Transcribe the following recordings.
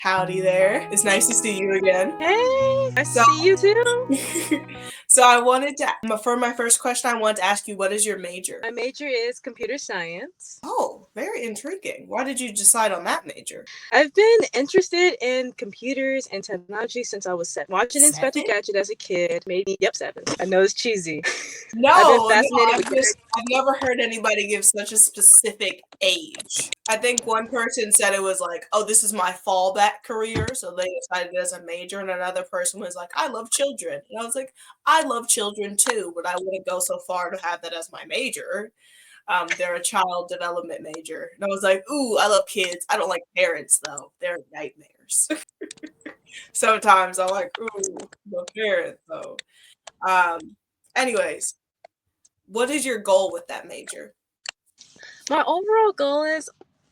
Howdy there. It's nice to see you again. Hey, nice to So, see you too. so I wanted to, for my first question, I wanted to ask you, what is your major? My major is computer science. Oh, very intriguing. Why did you decide on that major? I've been interested in computers and technology since I was 7. Watching Inspector 7? Gadget as a kid made me, yep, 7. I know it's cheesy. I've been No, fascinated with I've never heard anybody give such a specific age. I think one person said it was like, oh, this is my fallback career. So they decided as a major. And another person was like, I love children. And I was like, I love children too, but I wouldn't go so far to have that as my major. They're a child development major. And I was like, ooh, I love kids. I don't like parents though. They're nightmares. Sometimes I'm like, ooh, the parents though. Um, anyways, what is your goal with that major? my overall goal is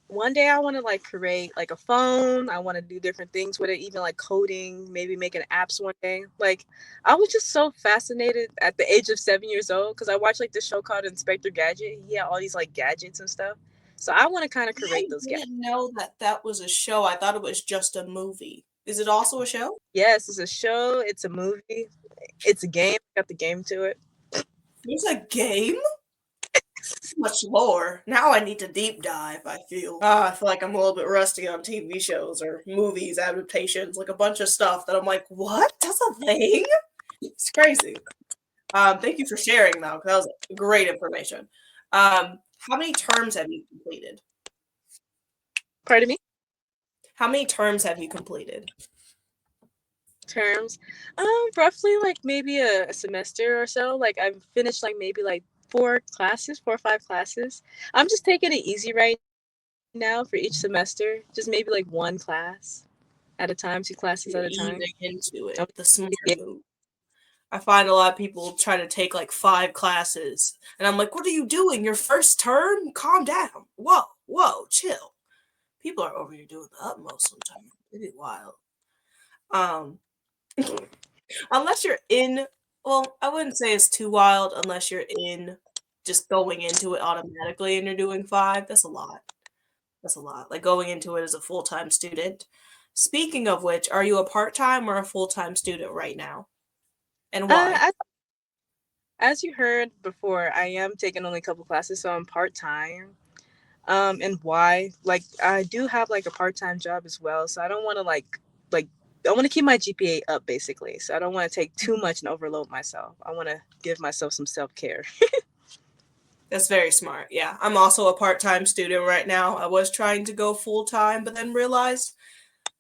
one day I want to like create like a phone. I want to do different things with it, even like coding, maybe making apps one day. Like I was just so fascinated at the age of 7 years old because I watched like this show called Inspector Gadget. He had all these like gadgets and stuff. So I want to kind of I create those gadgets. didn't know that that was a show. I thought it was just a movie. Is it also a show? Yes, it's a show, it's a movie, it's a game. Got the game to it. There's a game? Much lore. Now I need to deep dive, I feel. I feel like I'm a little bit rusty on TV shows or movies, adaptations, like a bunch of stuff that I'm like, what? That's a thing? It's crazy. Thank you for sharing though, because that was great information. How many terms have you completed? Pardon me? How many terms have you completed? Terms. Roughly like maybe a semester or so. Like I've finished like maybe like 4 classes, 4 or 5 classes. I'm just taking it easy right now for each semester. Just maybe like one class at a time, 2 classes You're at a time. easing into I'm it, the smart yeah. move. I find a lot of people try to take like 5 classes, and I'm like, what are you doing? Your first term? Calm down. Whoa, whoa, chill. People are over here doing the utmost sometimes. It is wild. Um, unless you're in, well, I wouldn't say it's too wild unless you're in just going into it automatically and you're doing 5. That's a lot. That's a lot. Like going into it as a full time student. Speaking of which, are you a part time or a full time student right now? And why? Uh, as you heard before, I am taking only a couple classes, so I'm part time. And why? Like I do have like a part time job as well, so I don't want to like I want to keep my GPA up basically. So I don't want to take too much and overload myself. I want to give myself some self care. That's very smart. Yeah. I'm also a part time student right now. I was trying to go full time, but then realized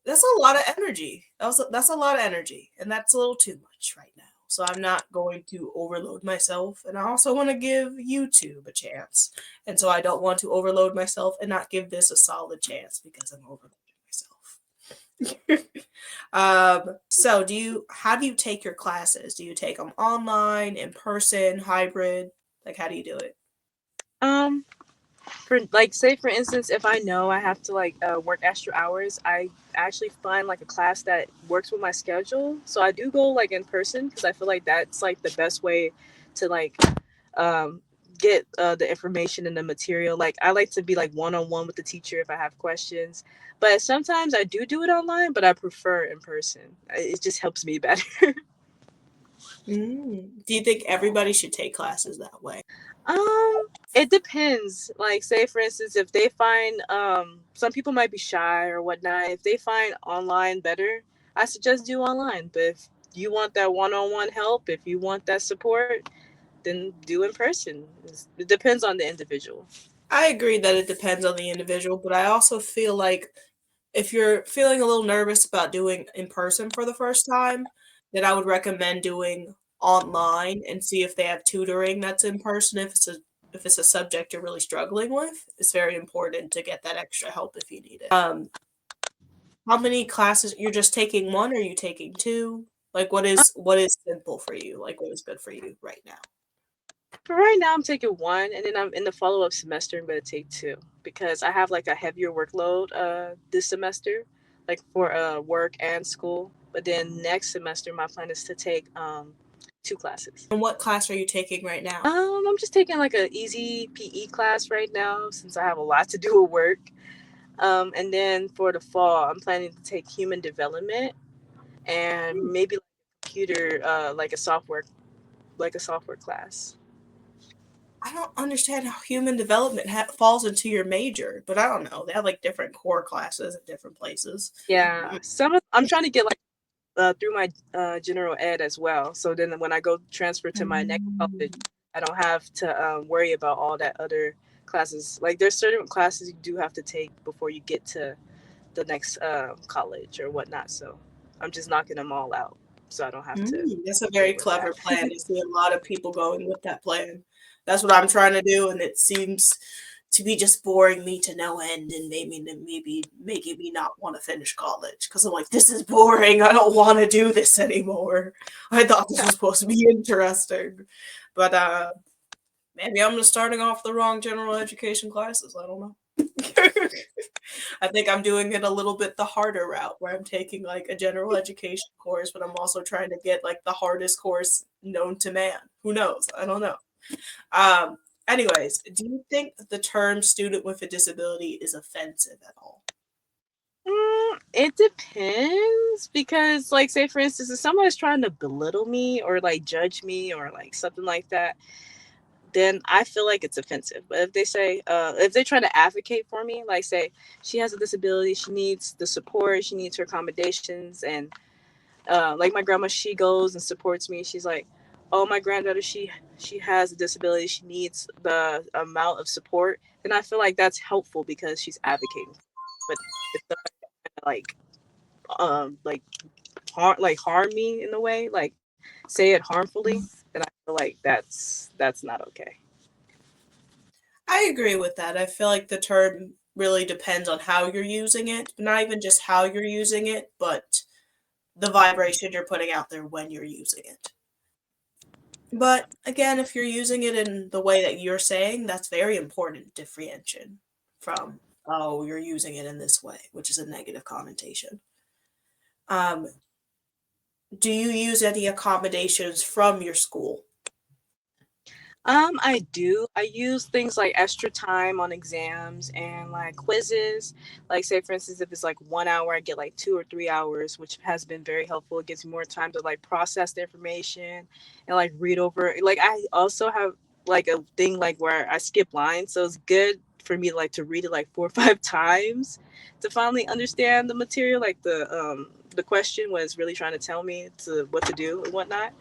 that's a lot of energy. That's a lot of energy, and that's a little too much right now. So I'm not going to overload myself, and I also want to give YouTube a chance. And so I don't want to overload myself and not give this a solid chance because I'm overloading myself. So how do you take your classes? Do you take them online, in person, hybrid? Like how do you do it? um, for like say for instance, if I know I have to like work extra hours, I actually find like a class that works with my schedule. So I do go like in person because I feel like that's like the best way to like um, get the information and the material. Like I like to be like one on one with the teacher if I have questions. But sometimes I do it online, but I prefer in person. It just helps me better. Do you think everybody should take classes that way? It depends. Like, say for instance, if they find some people might be shy or whatnot. If they find online better, I suggest do online. But if you want that one-on-one help, if you want that support, then do in person. It depends on the individual. I agree that it depends on the individual, but I also feel like if you're feeling a little nervous about doing in person for the first time, then I would recommend doing online and see if they have tutoring that's in person if it's a subject you're really struggling with. It's very important to get that extra help if you need it. How many classes you're just taking one or are you taking two? Like what is simple for you? Like what is good for you right now? For right now, I'm taking one, and then I'm in the follow up semester. I'm gonna take two because I have like a heavier workload this semester, like for work and school. But then next semester, my plan is to take 2 classes. And what class are you taking right now? I'm just taking like a easy PE class right now since I have a lot to do with work. And then for the fall, I'm planning to take human development and Hmm. maybe like computer, like a software class. I don't understand how human development falls into your major, but I don't know. They have like different core classes at different places. Yeah, Mm. I'm trying to get like through my general ed as well. So then when I go transfer to my next college, Mm. I don't have to worry about all that other classes. Like there's certain classes you do have to take before you get to the next college or whatnot. So I'm just knocking them all out, so I don't have to That's a deal very with that. clever plan. I see a lot of people going with that plan. That's what I'm trying to do, and it seems to be just boring me to no end and maybe making me not want to finish college because I'm like, this is boring. I don't want to do this anymore. I thought this was supposed to be interesting. But maybe I'm just starting off the wrong general education classes. I don't know. I think I'm doing it a little bit the harder route where I'm taking like a general education course, but I'm also trying to get like the hardest course known to man. Who knows? I don't know. Um, anyways, do you think the term student with a disability is offensive at all? It depends because, like, say for instance, if someone is trying to belittle me or like judge me or like something like that, then I feel like it's offensive. But if they say, if they try to advocate for me, like say she has a disability, she needs the support, she needs her accommodations, and like my grandma, she goes and supports me. She's like, "Oh, my granddaughter, she has a disability. She needs the amount of support." Then I feel like that's helpful because she's advocating. But if somebody like harm me in a way, like say it harmfully, then I feel like that's not okay. I agree with that. I feel like the term really depends on how you're using it, not even just how you're using it, but the vibration you're putting out there when you're using it. But again, if you're using it in the way that you're saying, that's very important differentiation from, oh, you're using it in this way, which is a negative connotation. Um, do you use any accommodations from your school? I do. I use things like extra time on exams and like quizzes. Like say for instance, if it's like 1 hour, I get like 2 or 3 hours, which has been very helpful. It gives me more time to like process the information and like read over. Like I also have like a thing like where I skip lines, so it's good for me like to read it like 4 or 5 times to finally understand the material. Like the question was really trying to tell me to what to do and whatnot.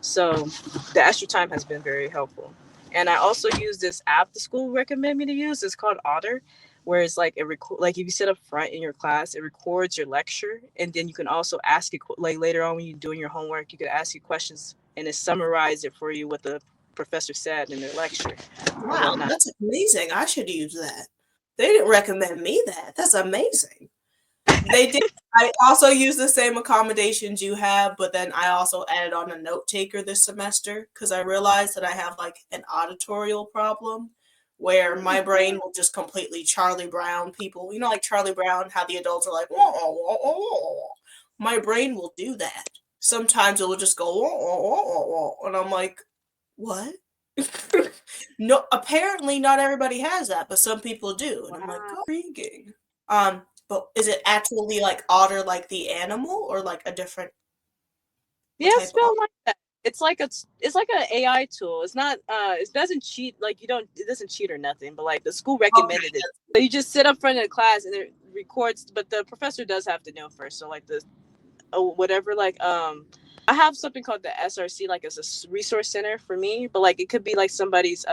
So the extra time has been very helpful. And I also use this app the school recommended me to use. It's called Otter, where it's like like if you sit up front in your class, it records your lecture, and then you can also ask it like later on when you're doing your homework, you could ask you questions, and it summarizes it for you what the professor said in their lecture or Wow, whatnot. that's amazing. I should use that. They didn't recommend me that. That's amazing. They did. I also use the same accommodations you have, but then I also added on a note taker this semester because I realized that I have like an auditorial problem where my brain will just completely Charlie Brown people. You know, like Charlie Brown, how the adults are like, whoa, whoa, whoa, whoa. My brain will do that. Sometimes it will just go, whoa, whoa, whoa, whoa, and I'm like, what? No, apparently not everybody has that, but some people do, and I'm like, Wow. "Oh, intriguing." But is it actually like otter, like the animal, or like a different Yeah, what it's type of spelled otter? like that. It's like an AI tool. It's not it doesn't cheat, like you don't it doesn't cheat or nothing, but like the school Okay, recommended it. So you just sit up front of the class and it records, but the professor does have to know first. So like the whatever like I have something called the SRC, like it's a resource center for me, but like it could be like somebody's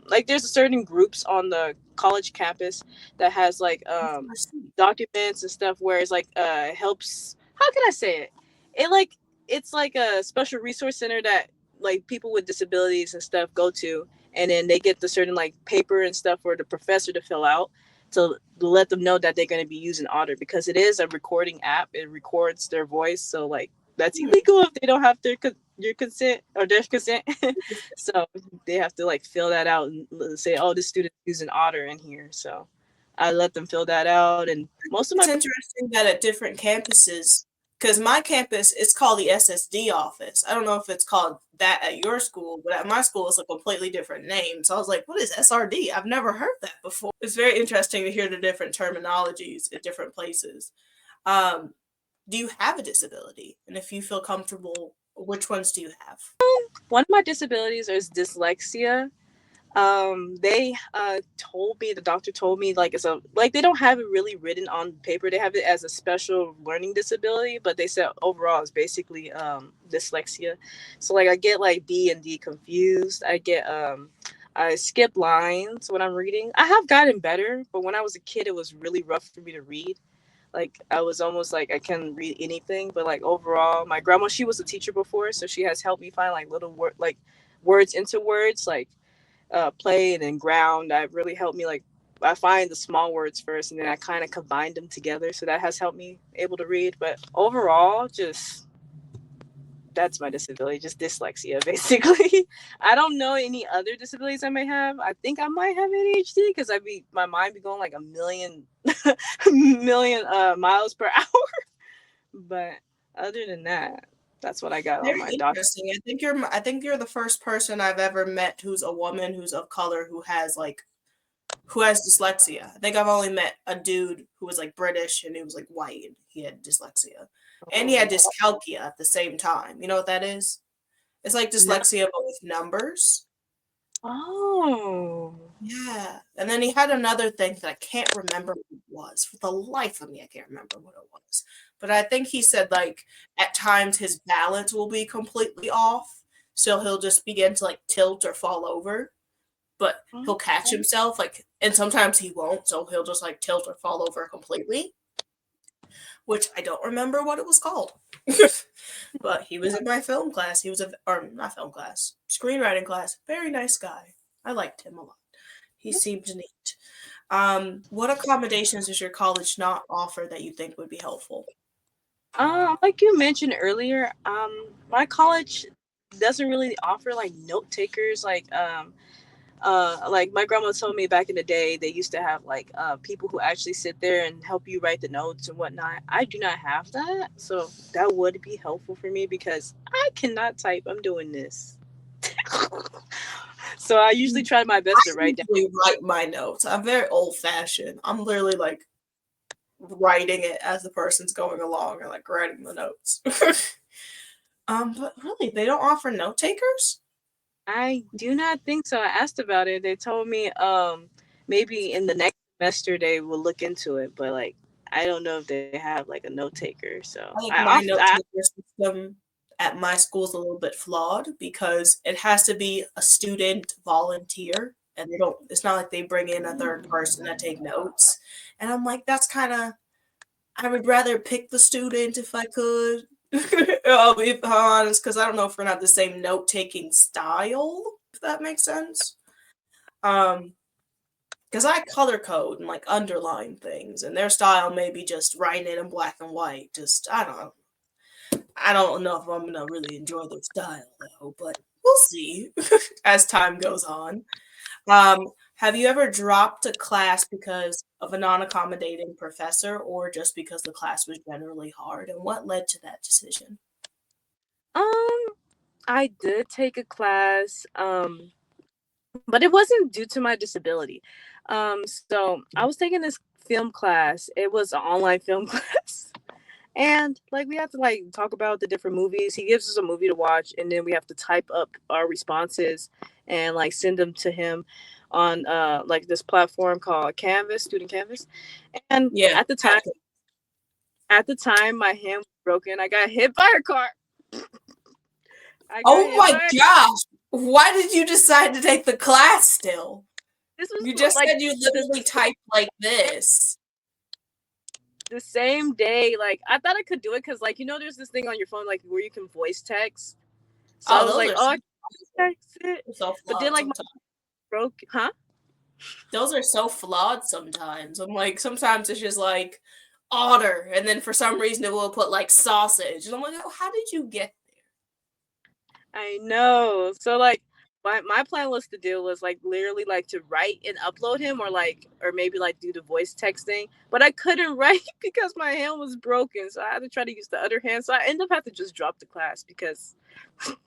like there's certain groups on the college campus that has like SRC. documents and stuff where it's like helps, how can I say it? It like it's like a special resource center that like people with disabilities and stuff go to, and then they get the certain like paper and stuff for the professor to fill out to let them know that they're going to be using Otter because it is a recording app. It records their voice, so like that's Hmm. illegal if they don't have your consent or their consent. So they have to like fill that out and say, "Oh, this student using Otter in here." So I let them fill that out, and most of my It's interesting that at different campuses, because my campus it's called the SSD office. I don't know if it's called that at your school, but at my school it's a completely different name. So I was like, what is SRD? I've never heard that before. It's very interesting to hear the different terminologies at different places. Um, do you have a disability? And if you feel comfortable, which ones do you have? One of my disabilities is dyslexia. They told me, the doctor told me, like, it's a, like, they don't have it really written on paper. They have it as a special learning disability, but they said overall it's basically dyslexia. So like I get like B and D confused. I skip lines when I'm reading. I have gotten better, but when I was a kid it was really rough for me to read. Like I was almost like I can read anything, but like overall, my grandma, she was a teacher before, so she has helped me find like little like words into words, like played and ground. That really helped me. Like I find the small words first, and then I kind of combine them together. So that has helped me able to read. But overall, just that's my disability, just dyslexia, basically. I don't know any other disabilities I may have. I think I might have ADHD because my mind be going like a million, million miles per hour. But other than that, that's what I got on Very my doc. interesting. I think you're the first person I've ever met who's a woman who's of color who has dyslexia. I think I've only met a dude who was like British and he was like white and he had dyslexia. And he had Oh, dyscalculia at the same time. You know what that is? It's like no. dyslexia but with numbers. Oh. Yeah. And then he had another thing that I can't remember what it was. For the life of me, I can't remember what it was. But I think he said like at times his balance will be completely off. So he'll just begin to like tilt or fall over. But he'll catch himself, like, and sometimes he won't, so he'll just like tilt or fall over completely, which I don't remember what it was called. But he was in my film class. He was or not film class, screenwriting class. Very nice guy. I liked him a lot. He seemed neat. What accommodations does your college not offer that you think would be helpful? Like you mentioned earlier, my college doesn't really offer like note takers. Like my grandma told me back in the day, they used to have like people who actually sit there and help you write the notes and whatnot. I do not have that, so that would be helpful for me because I cannot type. I'm doing this, so I usually try my I best to write down. usually write my notes. I'm very old fashioned. I'm literally like writing it as the person's going along and like writing the notes. But really, they don't offer note takers? I do not think so. I asked about it. They told me maybe in the next semester they will look into it, but like I don't know if they have like a note taker. So I think my note taker system at my school is a little bit flawed because it has to be a student volunteer and they don't it's not like they bring in a third person to take notes. And I'm like, that's kind of I would rather pick the student if I could. I'll be honest, because I don't know if we're not the same note taking style, if that makes sense. Um, because I color code and like underline things, and their style may be just writing it in black and white. Just I don't know if I'm gonna really enjoy their style though, but we'll see as time goes on. Have you ever dropped a class because of a non-accommodating professor or just because the class was generally hard? And what led to that decision? um I did take a class, but it wasn't due to my disability. So I was taking this film class. It was an online film class. And like we have to like talk about the different movies. He gives us a movie to watch and then we have to type up our responses and like send them to him on like this platform called Canvas, Student Canvas. And Yeah. at the time my hand was broken. I got hit by a car. I got Oh hit my by a gosh. Why did you decide to take the class still? This was You just like said you literally typed like this. the same day. Like I thought I could do it because like there's this thing on your phone like where you can voice text. So I Oh, was like, oh, I can text it. so But then flawed like my sometimes. broke, huh? Those are so flawed sometimes. I'm like, sometimes it's just like otter, and then for some reason it will put like sausage. And I'm like, oh, how did you get I know. So like my plan was to do was like literally like to write and upload him, or maybe like do the voice texting, but I couldn't write because my hand was broken, so I had to try to use the other hand, so I ended up having to just drop the class because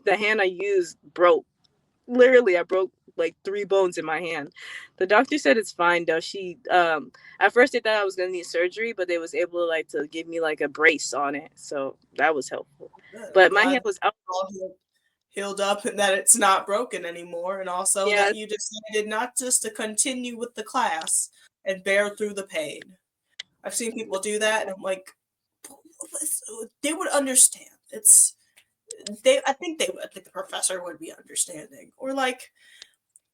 the hand I used broke. Literally, I broke like 3 bones in my hand. The doctor said it's fine though. She at first they thought I was gonna need surgery, but they was able to like to give me like a brace on it, so that was helpful. Good. I'm But my hand glad was out. all healed up and that it's not broken anymore, and also Yeah, that you decided not just to continue with the class and bear through the pain. I've seen people do that, and I'm like, they would understand. It's they. I think they would. I think the professor would be understanding, or like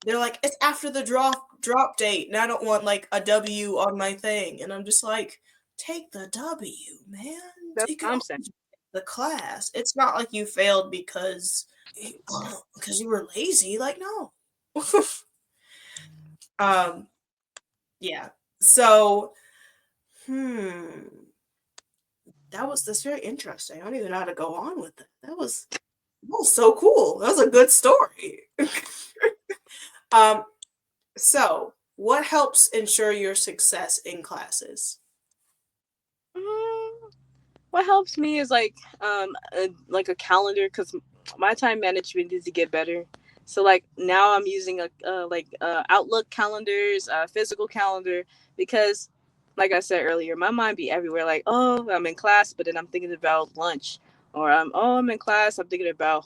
they're like, it's after the drop date, and I don't want like a W on my thing, and I'm just like, take the W, man. that's You can what I'm saying. always take the class. It's not like you failed because you were lazy. Like no. um. Yeah. So. Hmm. That's very interesting. I don't even know how to go on with it. That was so cool. That was a good story. um. So, what helps ensure your success in classes? Mm, what helps me is like a calendar, because my time management needs to get better. So like now I'm using Outlook calendars, physical calendar, because like I said earlier, my mind be everywhere. Like, oh, I'm in class, but then I'm thinking about lunch, or I'm in class, I'm thinking about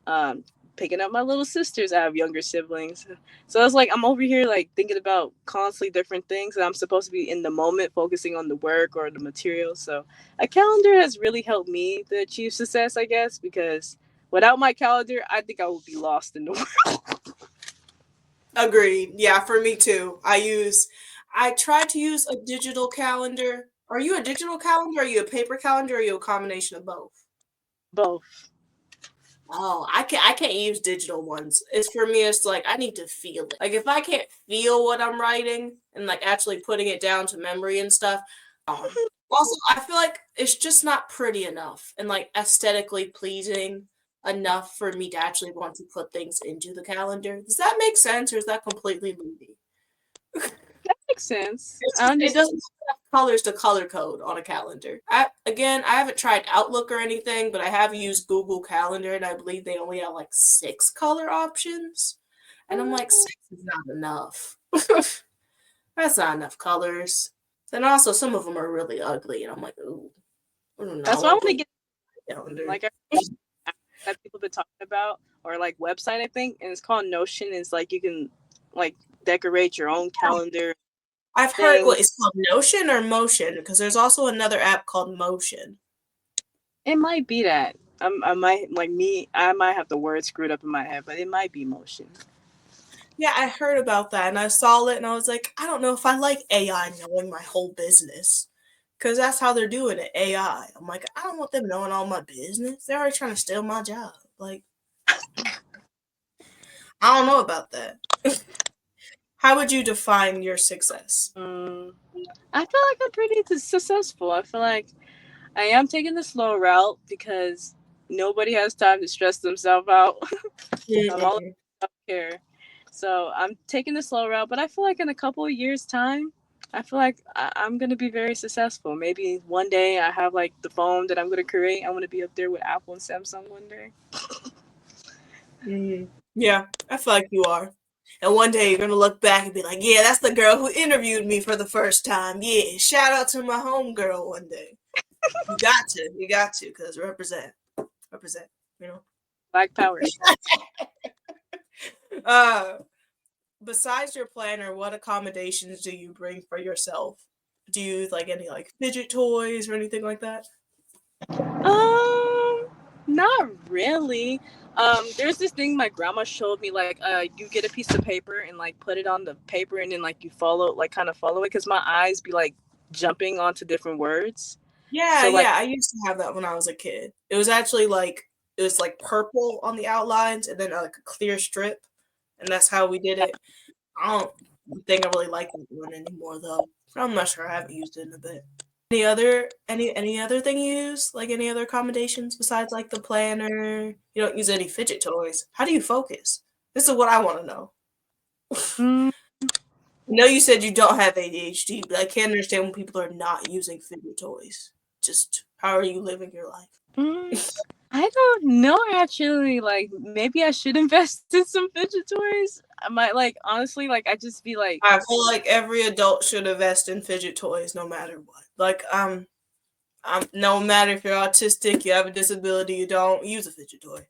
um picking up my little sisters. I have younger siblings, so it's like I'm over here like thinking about constantly different things, and I'm supposed to be in the moment, focusing on the work or the material. So a calendar has really helped me to achieve success, I guess, because without my calendar, I think I would be lost in the world. Agreed. Yeah, for me too. I try to use a digital calendar. Are you a digital calendar? Are you a paper calendar? Or are you a combination of both? Both. Oh, I can't use digital ones. It's for me. It's like I need to feel it. Like if I can't feel what I'm writing and like actually putting it down to memory and stuff. Also, I feel like it's just not pretty enough and like aesthetically pleasing enough for me to actually want to put things into the calendar. Does that make sense, or is that completely loony? That makes sense. It's I just it understand. doesn't have colors to color code on a calendar. I haven't tried Outlook or anything, but I have used Google Calendar, and I believe they only have like 6 color options. And I'm like, six is not enough. That's not enough colors. Then also some of them are really ugly, and I'm like, ooh, I don't know. I That's why I want want to to put get a calendar. like a app that people been talking about, or like website, I think, and it's called Notion. It's like you can like decorate your own calendar I've heard thing. what it's called Notion or Motion because there's also another app called Motion. It might be that. I might like me. I might have the word screwed up in my head, but it might be motion. Yeah, I heard about that and I saw it and I was like, I don't know if I like AI knowing my whole business. Because that's how they're doing it, AI. I'm like, I don't want them knowing all my business. They're already trying to steal my job. Like, I don't know about that. How would you define your success? Mm, I feel like I'm pretty successful. I feel like I am taking the slow route because nobody has time to stress themselves out. I'm all Mm-mm. about care. So I'm taking the slow route, but I feel like in a couple of years' time, I feel like I'm going to be very successful. Maybe one day I have like the phone that I'm going to create. I'm going to be up there with Apple and Samsung one day. Mm. Yeah, I feel like you are. And one day you're gonna look back and be like, yeah, that's the girl who interviewed me for the first time. Yeah, shout out to my homegirl one day. You got to, because represent, you know. Black Power. Uh, Besides your planner, what accommodations do you bring for yourself? Do you use like any like fidget toys or anything like that? Not really. There's this thing my grandma showed me. Like, you get a piece of paper and like put it on the paper, and then like you follow, like kind of follow it, because my eyes be like jumping onto different words. Yeah, So like, yeah, I used to have that when I was a kid. It was like purple on the outlines and then like a clear strip, and that's how we did it. I don't think I really like that one anymore though. I'm not sure. I haven't used it in a bit. Any other thing you use? Like any other accommodations besides like the planner? You don't use any fidget toys. How do you focus? This is what I want to know. Mm, I know you said you don't have ADHD, but I can't understand when people are not using fidget toys. Just how are you living your mm. life? I don't know actually. Like maybe I should invest in some fidget toys. I might like honestly like I just be like I feel like every adult should invest in fidget toys, no matter what. Like, no matter if you're autistic, you have a disability, you don't use a fidget toy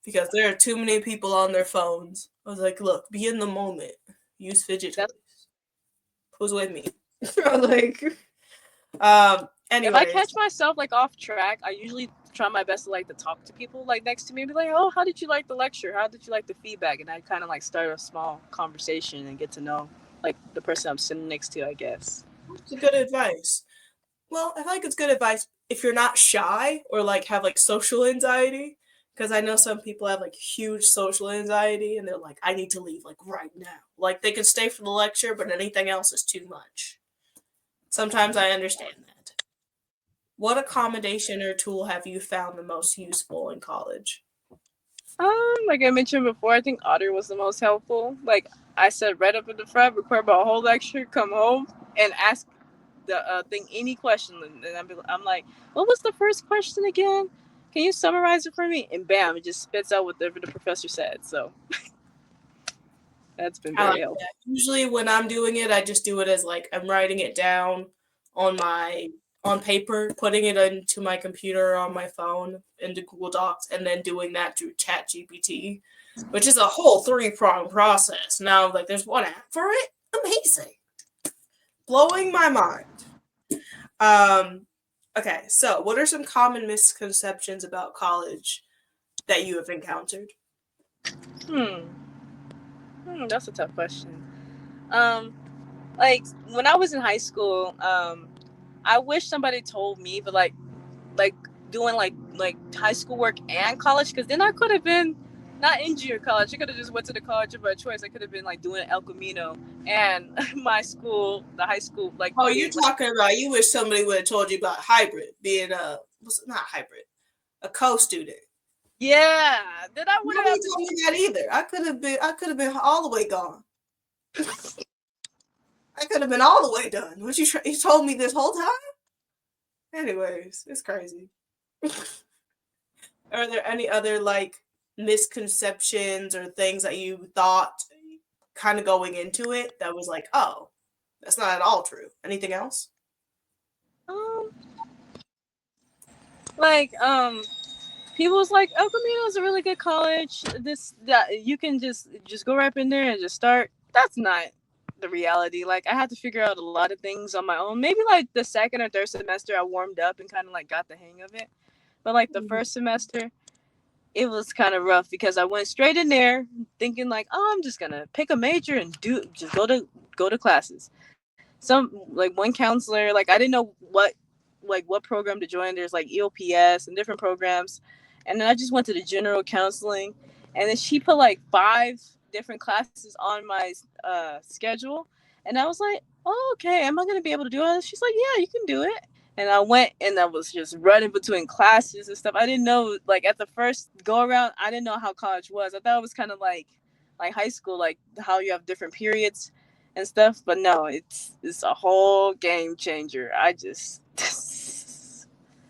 because there are too many people on their phones. I was like, look, be in the moment. Use fidget that's toys. Who's with me? Like, if I anyways, catch myself like off track, I usually try my best to like to talk to people like next to me and be like, "Oh, how did you like the lecture? How did you like the feedback?" And I kind of like start a small conversation and get to know like the person I'm sitting next to, I guess. that's good advice. Well, I feel like it's good advice if you're not shy or like have like social anxiety. Because I know some people have like huge social anxiety and they're like, I need to leave like right now. Like they could stay for the lecture, but anything else is too much. Sometimes I understand that. What accommodation or tool have you found the most useful in college? Like I mentioned before, I think Otter was the most helpful. Like I said, right up in the front, record my whole lecture, come home, and ask the thing any question, and I'm like, what was the first question again? Can you summarize it for me? And bam, it just spits out whatever the professor said. So that's been I very like helpful. that. Usually when I'm doing it, I just do it as like I'm writing it down on my on paper, putting it into my computer or on my phone into Google Docs, and then doing that through Chat GPT, which is a whole three-pronged process. Now, like there's one app for it. Amazing. Blowing my mind. Um okay, so what are some common misconceptions about college that you have encountered? Hmm. That's a tough question. Um, like when I was in high school, I wish somebody told me, but like doing like high school work and college, because then I could have been not in junior college. I could have just went to the college of my choice. I could have been like doing El Camino and my school, the high school, like Oh, you're being like, talking about you wish somebody would have told you about hybrid being a what's not hybrid a co-student. yeah. Then I wouldn't Nobody have to. told me that either. I could have been all the way gone. I could have been all the way done. What you told me this whole time? Anyways, it's crazy. Are there any other like misconceptions or things that you thought kind of going into it that was like, oh, that's not at all true? Anything else? Um, like people was like, El Camino is a really good college. This that you can just go right up in there and just start. That's not the reality. Like I had to figure out a lot of things on my own. Maybe like the second or third semester, I warmed up and kind of like got the hang of it. But like the Mhm. first semester, it was kind of rough because I went straight in there thinking like, oh, I'm just gonna pick a major and do just go to classes. Some like one counselor, like I didn't know what program to join. There's like EOPS and different programs, and then I just went to the general counseling, and then she put like 5 different classes on my schedule, and I was like, oh, okay, am I gonna be able to do it? She's like, yeah, you can do it. And I went and I was just running between classes and stuff. I didn't know, like at the first go around, I didn't know how college was. I thought it was kind of like high school, like how you have different periods and stuff. But no, it's a whole game changer. I just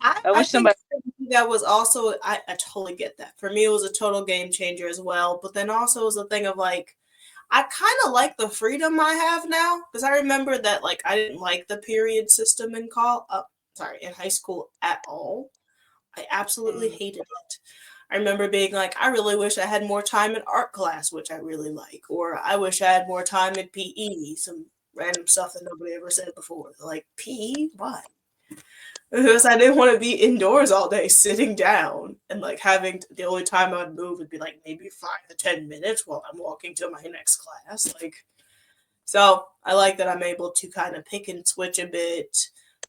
I I wish think somebody. for me that was also I totally get that. For me it was a total game changer as well. But then also it was a thing of like I kind of like the freedom I have now because I remember that like I didn't like the period system in in high school at all. I absolutely Mm. hated it. I remember being like, I really wish I had more time in art class, which I really like, or I wish I had more time in PE, some random stuff that nobody ever said before. Like PE, why? Because I didn't want to be indoors all day sitting down and like having the only time I'd move would be like maybe 5 to 10 minutes while I'm walking to my next class. Like, so I like that I'm able to kind of pick and switch a bit,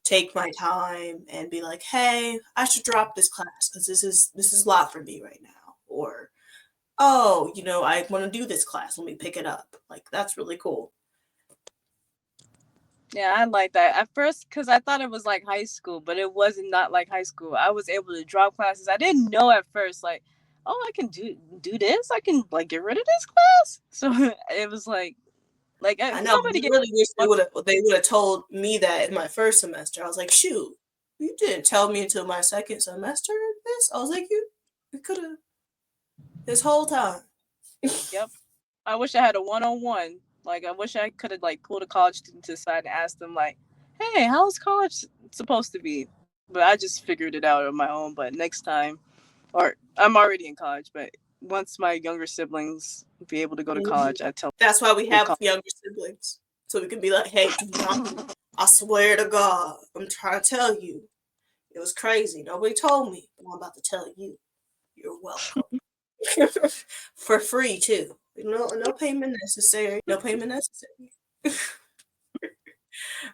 take my time, and be like, hey, I should drop this class because this is a lot for me right now. Or, oh, I want to do this class. Let me pick it up. Like that's really cool. Yeah, I like that at first because I thought it was like high school, but it wasn't not like high school. I was able to drop classes. I didn't know at first, like, oh, I can do this. I can like get rid of this class. So it was like I know. nobody I gave really wish one. they would have told me that in my first semester. I was like, shoot, you didn't tell me until my second semester this. I was like, you could have this whole time. Yep. I wish I had a one-on-one. Like I wish I could have like pulled a college student to the side and asked them like, "Hey, how's college supposed to be?" But I just figured it out on my own. But next time, or I'm already in college, but once my younger siblings be able to go to Mhm. college, I tell That's why we what have college. younger siblings. So we can be like, hey, do not. I swear to God, I'm trying to tell you. It was crazy. Nobody told me. But I'm about to tell you. You're welcome. For free, too. No payment necessary. No payment necessary.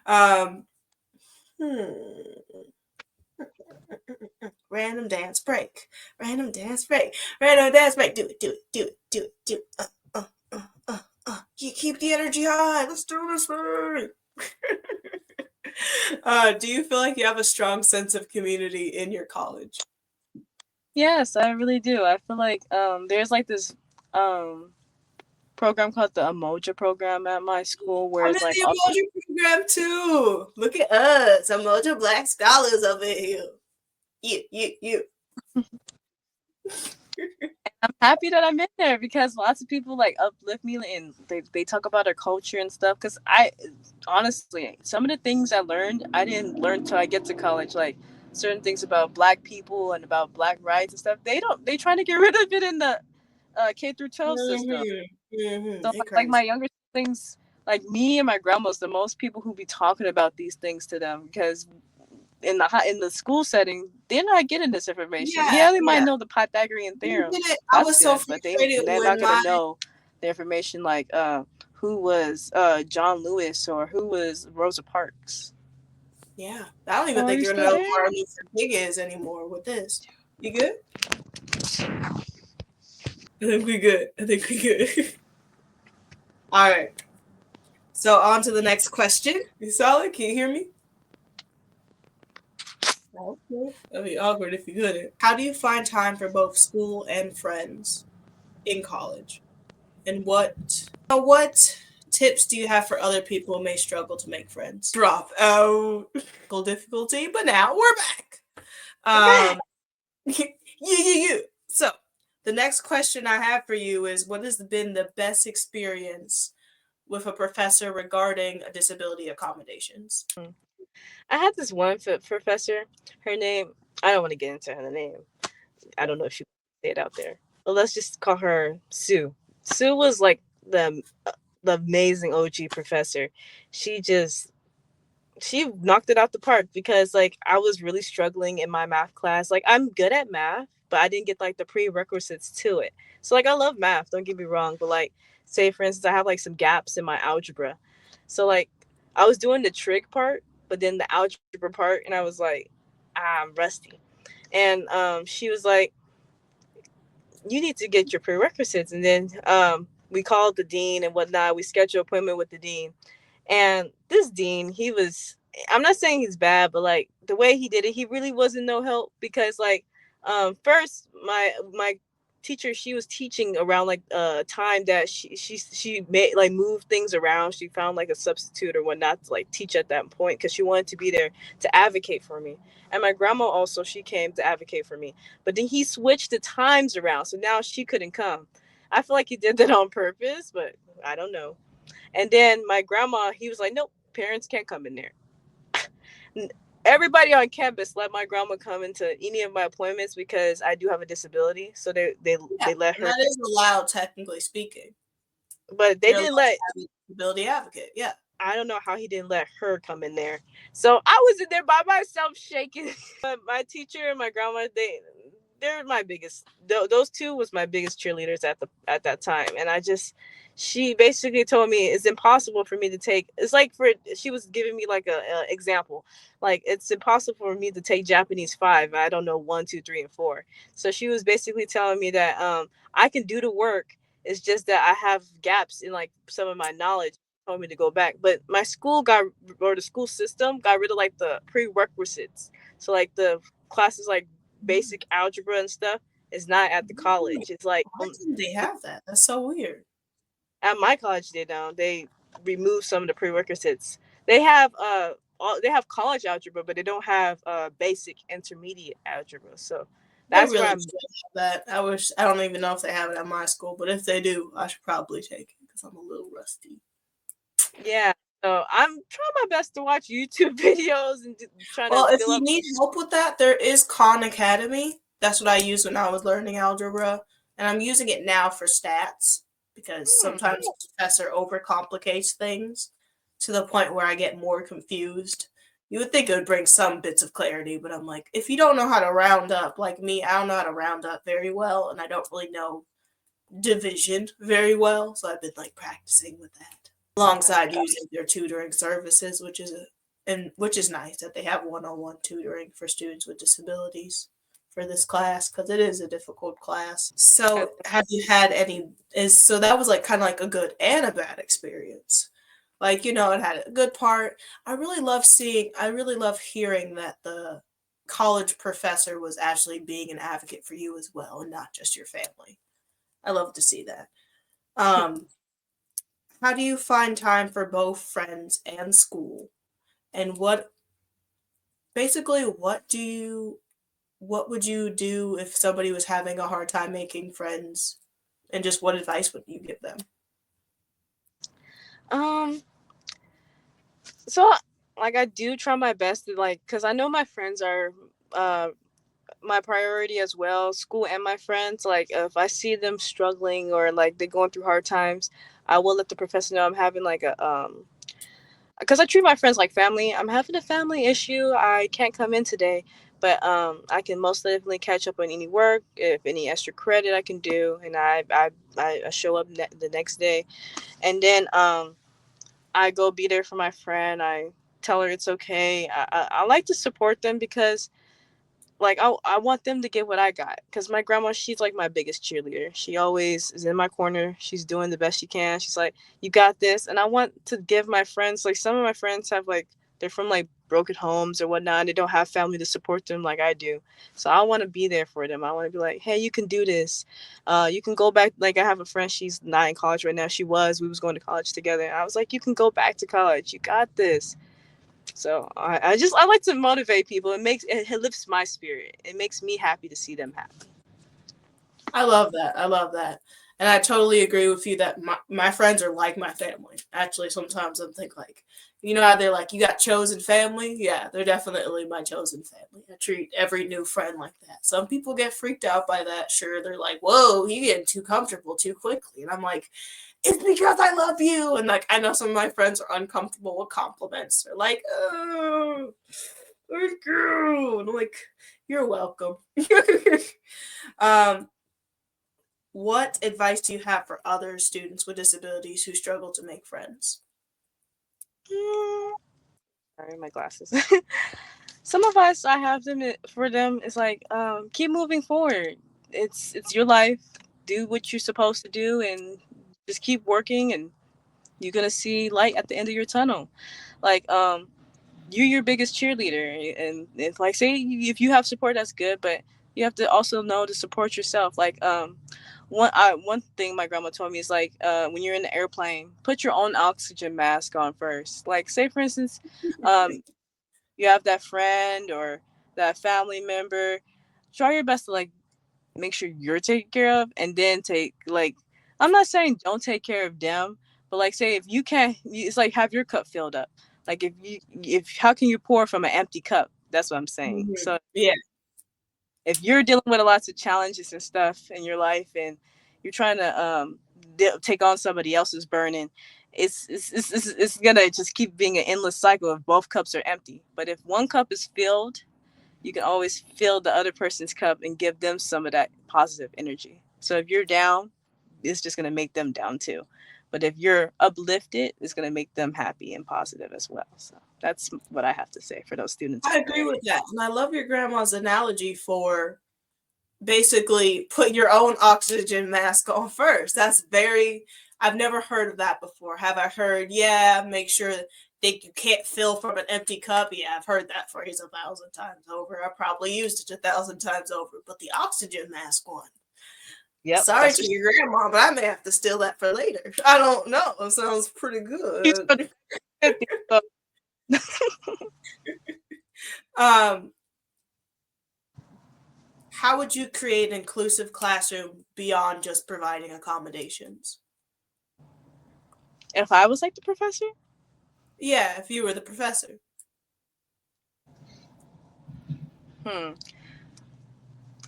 Um, hmm. Random dance break. Random dance break. Random dance break. Do it, do it, do it, do it, do it. You keep the energy high. Let's do this thing. Do you feel like you have a strong sense of community in your college? Yes, I really do. I feel like there's like this um program called the Emoja program at my school where I'm in it's like the all emoji program too. Look at us, emoji black scholars over here. You. I'm happy that I'm in there because lots of people like uplift me and they talk about their culture and stuff. Because I honestly, some of the things I learned, I didn't learn till I get to college. Like certain things about Black people and about Black rights and stuff. They don't. They trying to get rid of it in the K through 12 system. So They like my crazy. younger siblings, like me and my grandma's the most people who be talking about these things to them because in the school setting, they're not getting this information. Yeah, Yeah, they might yeah. know the Pythagorean You theorem. get it. I That's was so good, but frustrated they're not when gonna my know the information like who was John Lewis or who was Rosa Parks. yeah. I don't even Oh, are think you you're gonna still know who there? Martin Luther King is anymore with this. You good? I think we good. I think we good. All right. So on to the next question. You solid? Can you hear me? Okay. That'd be awkward if you couldn't. How do you find time for both school and friends in college? And what tips do you have for other people who may struggle to make friends? Drop out. Difficulty, but now we're back. We're back. Um, you. So the next question I have for you is: what has been the best experience with a professor regarding disability accommodations? I had this one professor. Her name. I don't want to get into her name. I don't know if she say it out there. But let's just call her Sue. Sue was like the amazing OG professor. She just she knocked it out the park because like I was really struggling in my math class. Like I'm good at math, but I didn't get like the prerequisites to it. So like I love math, don't get me wrong, but like say for instance I have like some gaps in my algebra. So like I was doing the trig part, but then the algebra part and I was like, I'm rusty. And she was like, you need to get your prerequisites. And then we called the dean and whatnot. We scheduled an appointment with the dean. And this dean, he was, I'm not saying he's bad, but like the way he did it, he really wasn't no help because like first my teacher, she was teaching around like time that she made like move things around. She found like a substitute or whatnot to like teach at that point because she wanted to be there to advocate for me. And my grandma also, she came to advocate for me. But then he switched the times around, so now she couldn't come. I feel like he did that on purpose, but I don't know. And then my grandma, he was like, nope, parents can't come in there. Everybody on campus let my grandma come into any of my appointments because I do have a disability. So Yeah, they let and her that come. is allowed technically speaking. But they You're didn't allowed to let, have a disability advocate. Yeah. I don't know how he didn't let her come in there. So I was in there by myself shaking. But my teacher and my grandma, they're my biggest. Those two was my biggest cheerleaders at that time, and I just she basically told me it's impossible for me to take. It's like for she was giving me like a example, like it's impossible for me to take Japanese 5. I don't know 1, 2, 3, and 4. So she was basically telling me that I can do the work. It's just that I have gaps in like some of my knowledge. Told me to go back, but my school got or the school system got rid of like the prerequisites. So like the classes like basic algebra and stuff, It's not at the college. It's like Why didn't they have that? That's so weird. at my college they don't. They removed some of the prerequisites. They have they have college algebra, but they don't have basic intermediate algebra. So They that's where really I'm. should have that. I don't even know if they have it at my school, but if they do, I should probably take it because I'm a little rusty. Yeah. So I'm trying my best to watch YouTube videos and trying to Well, if fill you up. need help with that, there is Khan Academy. That's what I used when I was learning algebra, and I'm using it now for stats because Hmm. sometimes the professor overcomplicates things to the point where I get more confused. You would think it would bring some bits of clarity, but I'm like, if you don't know how to round up, like me, I don't know how to round up very well, and I don't really know division very well, so I've been like practicing with that alongside using their tutoring services, which is nice that they have one-on-one tutoring for students with disabilities for this class because it is a difficult class. So, have you had any? Is so that was like kind of like a good and a bad experience. Like it had a good part. I really love hearing that the college professor was actually being an advocate for you as well, and not just your family. I love to see that. Um, how do you find time for both friends and school? And what would you do if somebody was having a hard time making friends? And just what advice would you give them? Um. So like I do try my best to like, cause I know my friends are uh my priority as well, school and my friends. Like if I see them struggling or like they're going through hard times, I will let the professor know I'm having like a because I treat my friends like family. I'm having a family issue. I can't come in today, but I can most definitely catch up on any work, if any extra credit I can do, and I show up the next day, and then I go be there for my friend. I tell her it's okay. I like to support them because like I want them to get what I got because my grandma, she's like my biggest cheerleader. She always is in my corner. She's doing the best she can. She's like, you got this. And I want to give my friends, like some of my friends have like, they're from like broken homes or whatnot, and they don't have family to support them like I do. So I want to be there for them. I want to be like, hey, you can do this. You can go back. Like I have a friend, she's not in college right now. We was going to college together. I was like, you can go back to college. You got this. So I like to motivate people. It lifts my spirit. It makes me happy to see them happy. I love that. I love that. And I totally agree with you that my friends are like my family. Actually, sometimes I think like, how they're like, you got chosen family? Yeah, they're definitely my chosen family. I treat every new friend like that. Some people get freaked out by that. Sure, they're like, whoa, you getting too comfortable too quickly. And I'm like, it's because I love you. And like, I know some of my friends are uncomfortable with compliments. They're like, oh, thank you. And I'm like, you're welcome. um, what advice do you have for other students with disabilities who struggle to make friends? Mm, sorry, my glasses. Some of us, I have them for them. It's like keep moving forward. It's your life. Do what you're supposed to do, and just keep working, and you're gonna see light at the end of your tunnel. Like you're your biggest cheerleader, and if like say if you have support, that's good, but you have to also know to support yourself. Like one thing my grandma told me is like when you're in the airplane, put your own oxygen mask on first. Like say for instance, um you have that friend or that family member, try your best to like make sure you're taken care of, and then take like, I'm not saying don't take care of them, but like say if you can't, it's like have your cup filled up. Like if how can you pour from an empty cup? That's what I'm saying. Mm-hmm. So Yeah, if you're dealing with lots of challenges and stuff in your life, and you're trying to take on somebody else's burden, it's gonna just keep being an endless cycle if both cups are empty. But if one cup is filled, you can always fill the other person's cup and give them some of that positive energy. So if you're down, it's just going to make them down too. But if you're uplifted, it's going to make them happy and positive as well. So that's what I have to say for those students I out agree there. with that. And I love your grandma's analogy for basically put your own oxygen mask on first. I've never heard of that before. Have I heard, yeah, make sure that you can't fill from an empty cup? Yeah, I've heard that phrase 1,000 times over. I probably used it 1,000 times over. But the oxygen mask one, Yep, Sorry that's to what your grandma, but I may have to steal that for later. I don't know. It sounds pretty she's good. gonna get me, so um, how would you create an inclusive classroom beyond just providing accommodations? if I was like the professor, Yeah, if you were the professor. hmm,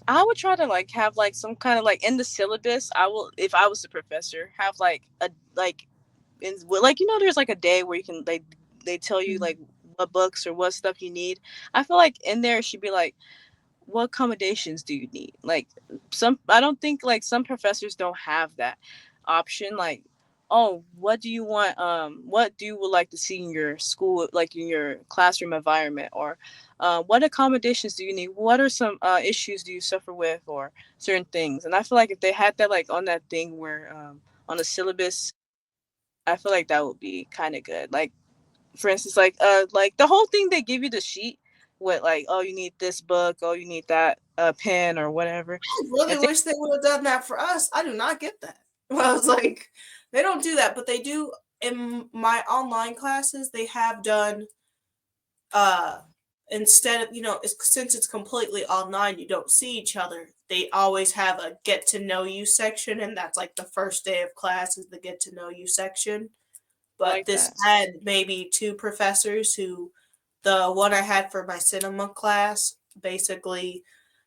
I would try to like have like some kind of like in the syllabus. I will, if I was the professor, have like a like in like there's like a day where you can they tell you Mhm. like what books or what stuff you need. I feel like in there it should be like, what accommodations do you need? Like some, I don't think like some professors don't have that option. Like, oh, what do you want? What do you would like to see in your school, like in your classroom environment, or what accommodations do you need? What are some issues do you suffer with, or certain things? And I feel like if they had that like on that thing where on the syllabus, I feel like that would be kind of good. Like for instance, like the whole thing they give you the sheet with like, oh, you need this book, oh, you need that pen or whatever. I really If they wish they would have done that for us. I do not get that. I was like, they don't do that, but they do in my online classes. They have done uh instead of since it's completely online, you don't see each other. They always have a get to know you section, and that's like the first day of class is the get to know you section. But like this that, had maybe two professors who, the one I had for my cinema class basically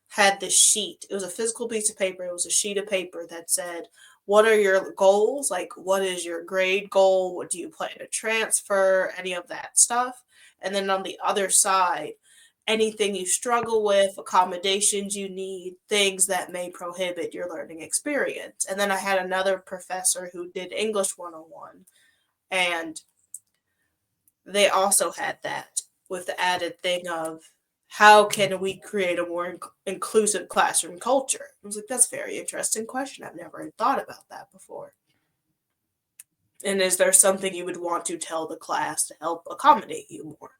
had this sheet. It was a physical piece of paper. It was a sheet of paper that said, what are your goals? Like, what is your grade goal? What do you plan to transfer? Any of that stuff. And then on the other side, anything you struggle with, accommodations you need, things that may prohibit your learning experience. And then I had another professor who did English 101, and they also had that with the added thing of how can we create a more inclusive classroom culture? I was like, that's a very interesting question. I've never thought about that before. And is there something you would want to tell the class to help accommodate you more?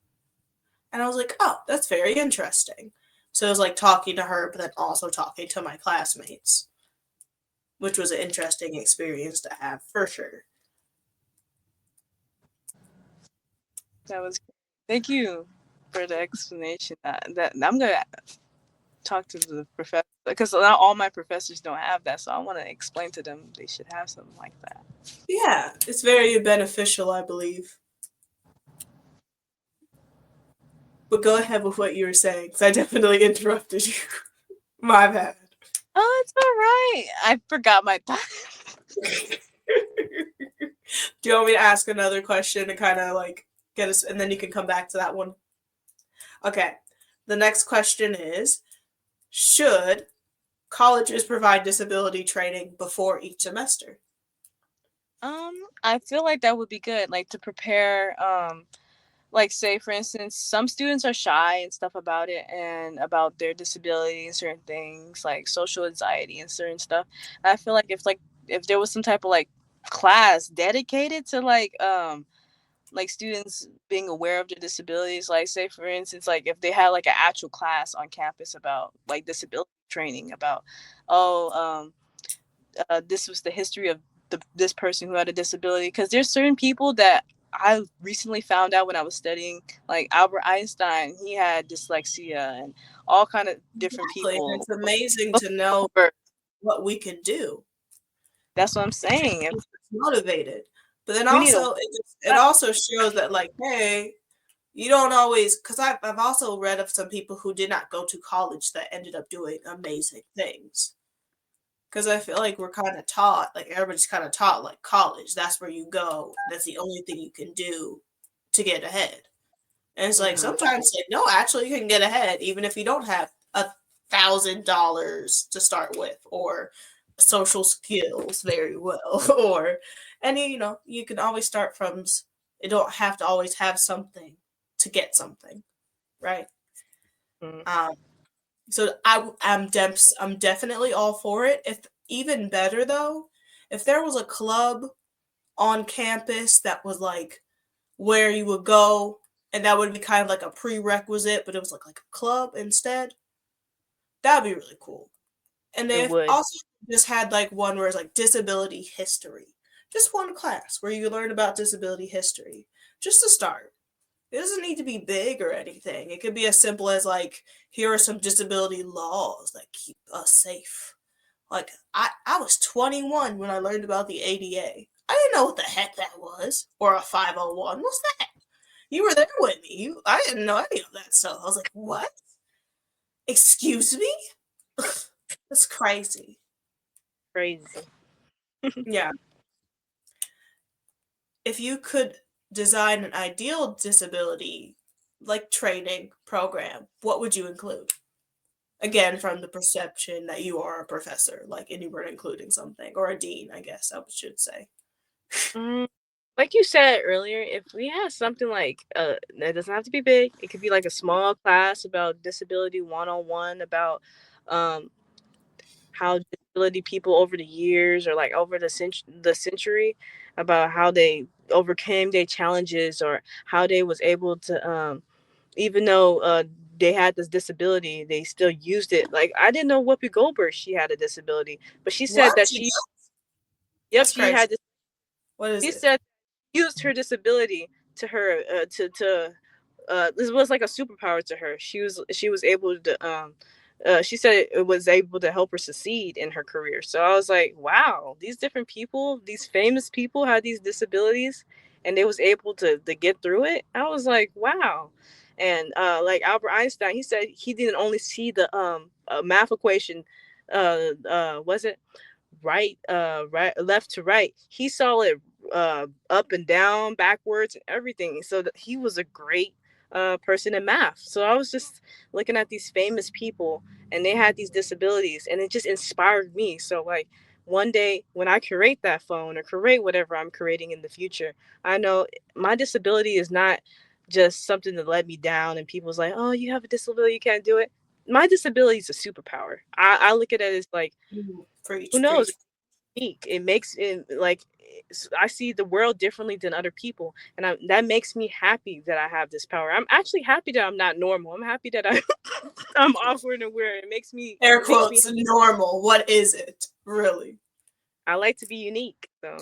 And I was like, oh, that's very interesting. So it was like talking to her, but then also talking to my classmates, which was an interesting experience to have for sure. that was. Thank you for the explanation. That I'm gonna talk to the professor because not all my professors don't have that, so I want to explain to them they should have something like that. Yeah, it's very beneficial, I believe. But go ahead with what you were saying, because I definitely interrupted you. My bad. Oh, it's all right. I forgot my thought. Do you want me to ask another question to kind of like get us, and then you can come back to that one? Okay. The next question is, should colleges provide disability training before each semester? I feel like that would be good, like to prepare. Like say for instance, some students are shy and stuff about it and about their disability and certain things like social anxiety and certain stuff. And I feel like if there was some type of like class dedicated to like students being aware of their disabilities, like say for instance, like if they had like an actual class on campus about like disability training about, oh, this was the history of this person who had a disability, because there's certain people that I recently found out when I was studying, like Albert Einstein, he had dyslexia, and all kind of different Exactly. And people. it's amazing to know what we can do. That's what I'm It saying. If keeps us motivated. But then we need a also, it also shows that, like, hey, you don't always, because I've also read of some people who did not go to college that ended up doing amazing things. Because I feel like we're kind of taught, like everybody's kind of taught, like college, that's where you go. That's the only thing you can do to get ahead. And it's like mm-hmm, sometimes, like, no, actually, you can get ahead even if you don't have $1,000 to start with, or social skills very well, or any, you can always start from. You don't have to always have something to get something, right? mm-hmm. Um, so I'm definitely all for it. If even better though, if there was a club on campus that was like where you would go, and that would be kind of like a prerequisite, but it was like a club instead, that'd be really cool. And It if would. also just had like one where it's like disability history. Just one class where you learn about disability history. Just to start. It doesn't need to be big or anything. It could be as simple as like, here are some disability laws that keep us safe. Like I was 21 when I learned about the ADA. I didn't know what the heck that was. Or a 501. What's that? You were there with me. I didn't know any of that stuff. I was like, what? Excuse me? That's crazy. Crazy. Yeah. If you could design an ideal disability like training program, what would you include? Again, from the perception that you are a professor, like, and you were including something, or a dean, I guess I should say. Mm, like you said earlier, if we had something like it doesn't have to be big. It could be like a small class about disability 101 about um how disability people over the years or like over the century about how they overcame their challenges or how they was able to even though they had this disability, they still used it. Like I didn't know Whoopi Goldberg, she had a disability, but she said What? that she, yep, That's she crazy. had this. What is She it? said used her disability to her this was like a superpower to her. She was able to she said it was able to help her succeed in her career. So I was like, wow, these different people, these famous people had these disabilities and they was able to get through it. I was like, wow. And like Albert Einstein, he said he didn't only see the math equation was it right left to right. He saw it up and down, backwards, and everything. So that he was a great person in math. So I was just looking at these famous people, and they had these disabilities, and it just inspired me. So like one day when I create that phone or create whatever I'm creating in the future, I know my disability is not just something to let me down. And people's like, oh, you have a disability, you can't do it. My disability is a superpower. I look at it as like, who Preach, knows, preach. it's unique. It makes it like I see the world differently than other people, and that makes me happy that I have this power. I'm actually happy that I'm not normal. I'm happy that I'm awkward and weird. Air It makes me. quotes, normal. What is it? Really? I like to be unique. So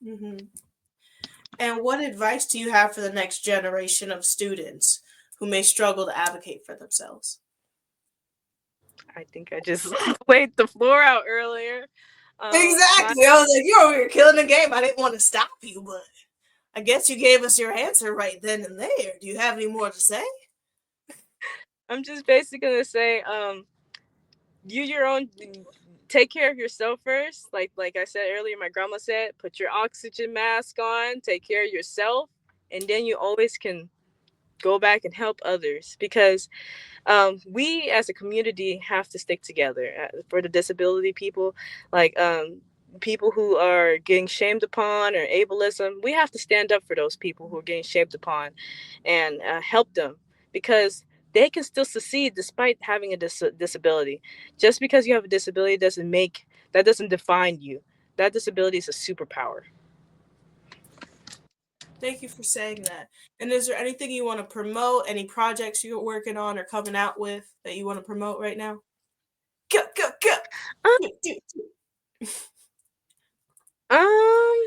Hmm. And what advice do you have for the next generation of students who may struggle to advocate for themselves? I think I just laid the floor out earlier. My Exactly. I was like, you're over here killing the game. I didn't want to stop you, but I guess you gave us your answer right then and there. Do you have any more to say? I'm just basically gonna say, you your own take care of yourself first. Like I said earlier, my grandma said, put your oxygen mask on, take care of yourself, and then you always can go back and help others because we as a community have to stick together for the disability people, like people who are getting shamed upon or ableism. We have to stand up for those people who are getting shamed upon and help them because they can still succeed despite having a disability. Just because you have a disability doesn't define you. That disability is a superpower. Thank you for saying that. And is there anything you want to promote? Any projects you're working on or coming out with that you want to promote right now? Go, go, go. Um, Do. um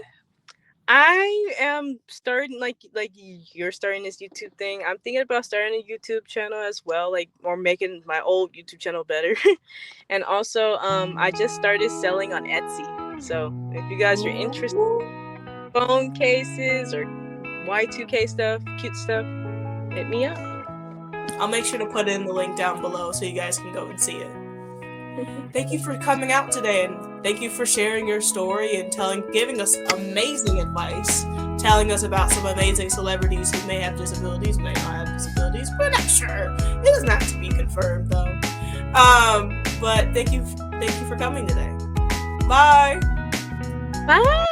I am starting like you're starting this YouTube thing. I'm thinking about starting a YouTube channel as well, like or making my old YouTube channel better. And also, I just started selling on Etsy. So if you guys are interested Ooh. in phone cases or Y2K stuff, cute stuff, hit me up. I'll make sure to put in the link down below so you guys can go and see it. Thank you for coming out today and thank you for sharing your story and giving us amazing advice, telling us about some amazing celebrities who may have disabilities, may not have disabilities. We're not sure. It doesn't have to be confirmed though. But thank you for coming today. Bye. Bye.